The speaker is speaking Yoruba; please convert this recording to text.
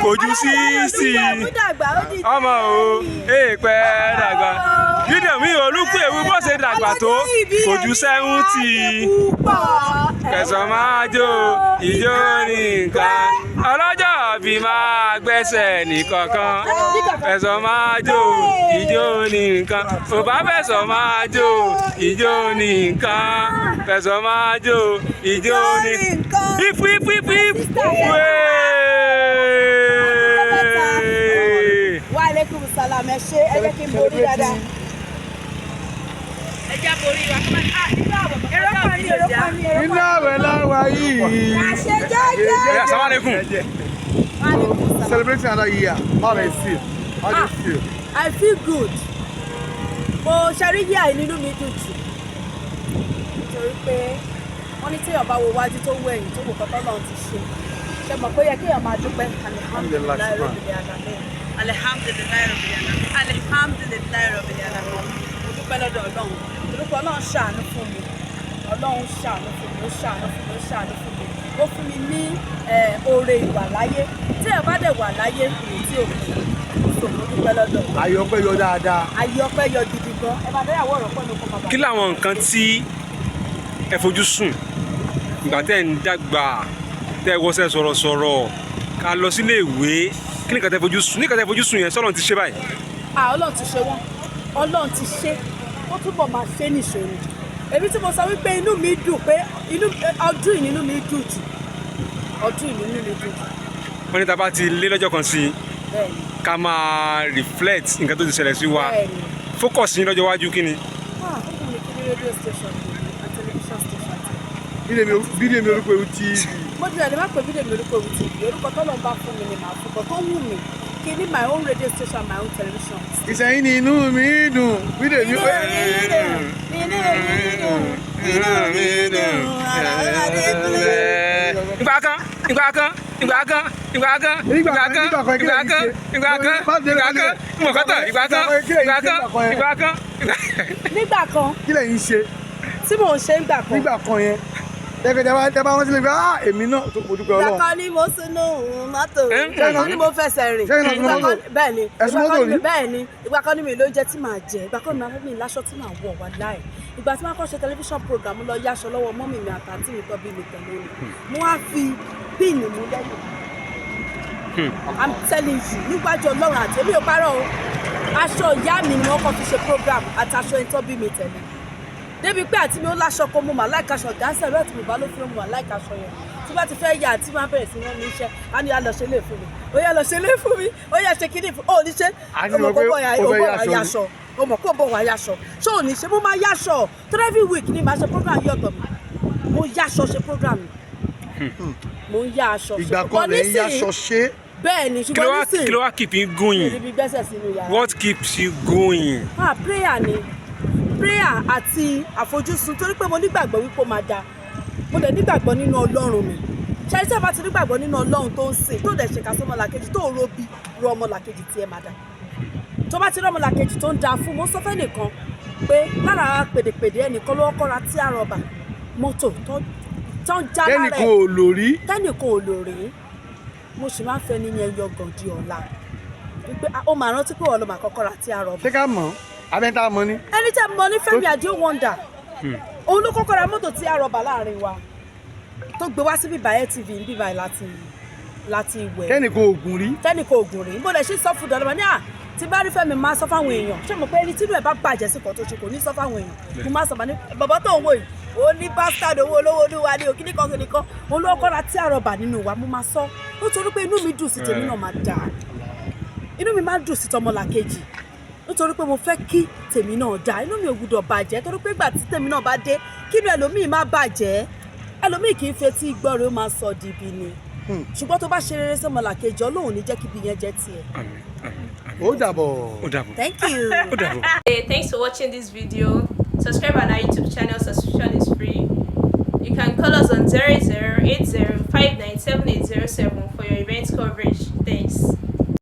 kojú sí ọmọ o èèpẹ̀ dàgbà Bídèmí Olúkúewu bó ṣe dàgbà tó kojú 70 kẹsàn máa jó ìjó nìkan ọlọ́jọ́ bí máa gbẹ́sẹ̀ nìkankan kẹsàn máa jó ìjó nìkan bàbá fẹsọ̀ máa jó ìjó nìkan kẹsàn máa jó ìjó nìkan hip hip hip hip wa alaikum salam ẹ ṣé ẹ jẹ́ kí n borí dáadáa. Ẹ jẹ́ borí wa kọ́mọ́ iná àwẹ̀ láwa yìí. Ṣé jẹ́jẹ́. Assalamu alaikum. Celebrating another year. How do you feel? How do you feel? I feel good. Mo ṣẹ́rí yíyá nínú mi dùn jù. Nítorí pé wọ́n ní téèyàn bá wo wájú tó wọ ẹ̀yìn tó wò kọ́tọ́ náà ti ṣe. Ṣé mọ̀ pé yẹ kéèyàn máa dúpẹ́ alihamudulilayi rabbil alamin. Alihamudulilayi rabbil alamin. Alihamudulilayi rabbil alamin. Mo dúpẹ́ lọ́dọ̀ Ọlọ́run. Orúkọ Ọlọ́run ṣàánú fún mi. Ọlọ́run ṣàánú fún mi. Ó ṣàánú fún mi. Ó ṣàánú fún mi. Ó fún mi ní oore ìwà láyé. Tí ẹ bá dẹ̀ wà láyé kùn tí ò kù. Mo dúpẹ́ lọ́dọ̀. Ayé ọpẹ́ yọ dáadáa. Ayé ọpẹ́ yọ gidi gan. Ẹ máa dáyàwó ọ̀rọ̀ pọ̀ ní ọkọ̀ bàbá. Kí làwọn nǹkan tí ẹ fojú sùn ìgbà tẹ́ ń dàgbà tẹ́ wọṣẹ́ sọ̀rọ̀sọ̀rọ̀ ká lọ sílé ìwé kí nìkan tẹ́ fojú sùn nìkan tẹ́ fojú sùn yẹn sọ́lọ́run ti ṣe báyìí. Ọlọ́run ti ṣe wọ́n Ọlọ́run ti ṣe ó túbọ̀ máa ṣe nìṣòro èmi tí mo sọ wípé inú mi dùn pé ọdún yìí nínú mi dùn jù ọdún yìí nínú mi dùn jù. Wọ́n ní tá bá ti lé lọ́jọ́ kan sí ká máa reflect nǹkan tó ti ṣẹlẹ̀ sí wa focus yín lọ́jọ́ iwájú kí ni. Ó kún mi kí ní rédíò station àti television station. Bídèmí Olúkúewu TV. Mo jẹ́ ẹni má pè Bídèmí Olúkúewu TV orúkọ tọ́lọ́ bá fún mi ni màá fún bọ́ tó wù mí kí ní my own radio station my own television. Ìsẹ̀yìn ni inú mi dùn. Bídèmí Nígbà kan. Kí lẹ̀yin ṣe? Tí mò ń ṣe nígbà kan. Nígbà kan yẹn. Tẹ́ bá wọ́n sílẹ̀ pé èmi náà tó kò dúpẹ́ Ọlọ́run. Ìgbà kan ni mo sínú mọ́tò. Ìgbà kan ni mo fẹsẹ̀ rìn. Bẹ́ẹ̀ ni. Ẹ̀sùn mọ́tò rí? Bẹ́ẹ̀ ni. Ìgbà kan ni mi ló jẹ́ tí màá jẹ. Ìgbà kan ni màá fẹ́ mi láṣọ tí màá wọ̀ wá láì. Ìgbà tí màá kọ́ ṣe tẹlifíṣàn program lọ yáṣọ lọ́wọ́ mọ́mì mi àtàntí mi tọ́ bí mi tẹ̀lé ni. Mo wá fi píìnì mú lẹ́yìn. I'm telling you nígbàjọ Ọlọ́run àti èmi ò parọ́ o. Aṣọ ìyá mi ni wọ́n kọ́ fi ṣe program àtàṣọ ẹni tọ́ bí mi tẹ̀lé. Débi pé àti mi ó láṣọ kan mo mà láìka aṣọ gáàsì ẹ̀rọ tí mo bá ló fún mi mà láìka aṣọ yẹn tí bá ti fẹ́ yà àti máa bẹ̀rẹ̀ sí rán mi iṣẹ́ á ní lọ ṣe lé fún mi ó yá lọ ṣe lé fún mi ó yá ṣe kíní fún ó ní ṣe ọmọ kó bọ̀ yàṣọ ọmọ kó bọ̀ wá yàṣọ ṣé ò ní ṣe mo máa yàṣọ tó every week ni màá ṣe program yí ọ̀tọ̀ mi mo yàṣọ ṣe program mo ń yà aṣọ ṣe ìgbà kan lè ń yàṣọ ṣe. bẹ́ẹ̀ ni ṣùgbọ́n nísìnyí kí ló wá keep you going? What keeps you going? Prayer ni prayer àti àfojúsùn torí pé mo nígbàgbọ́ wípé ó máa da mo dẹ̀ nígbàgbọ́ nínú Ọlọ́run mi ṣe tí a bá ti nígbàgbọ́ nínú Ọlọ́run tó ń sìn tó dẹ̀ ṣe kà sọ́mọlàkejì tó ń robi ro ọmọlàkejì tí ẹ máa da tó bá ti rí ọmọlàkejì tó ń da fún mo sọ fẹ́ nìkan pé lára pèdèpèdè ẹnìkan ló kọ́ra tí a rọ̀bà mọ́tò tó ń já lára ẹ̀ tẹ́nìkan ò lò rí mo sì máa ń fẹ́ níyẹn yọgàn di ọ̀la wípé ó máa rántí pé ọ̀lọ́ máa kọ́kọ́ ra tí a rọ̀bà. ṣé ká mọ̀ abẹ́ntà mọ́ ni. ẹni tẹ́ mọ ní Fẹ́mi Àdìó wonder òun ló kọ́kọ́ ra mọ́tò tí a rọ̀bà láàrin wa tó gbé wá sí bíbáyé TV ń bíbáyé láti ìwẹ̀. tẹ́nìkan ògùn rí. tẹ́nìkan ògùn rí bó lè ṣe sọ fún dandan ní tí bá rí Fẹ́mi máa sọ fáwọn èèyàn ṣé mo pé ẹni tí inú ẹ̀ bá bàjẹ́ sí kan tó ṣe kò ní sọ fáwọn èèyàn mo máa sọ ní bàbá tó ń wò yìí ó ní bastard owó olówó olúwa ní òkìní kan kìnìkan òun ló kọ́ra tí a rọ̀bà nínú wa mo máa sọ nítorí pé inú mi dùn sí tèmi náà máa dà inú mi máa dùn sí tọmọlàkejì nítorí pé mo fẹ́ kí tèmi náà dà inú mi ò gbúdọ̀ bàjẹ́ torí pé ìgbà tí tèmi náà bá dé kí ni ẹlòmíì má bàjẹ́ ẹlòmíì kì í fetí gbọ́ rẹ̀ ó máa sọ di ibi ni ṣùgbọ́n tó bá ṣe rere sọmọlàkejì Ọlọ́run ní jẹ́ kí ibi yẹn jẹ́ tiẹ̀. ó dàbọ̀. Thank you. Hey, thanks for watching this video. Subscribe on our YouTube channel. Subscription is free. You can call us on 0080597807 for your event coverage. Thanks.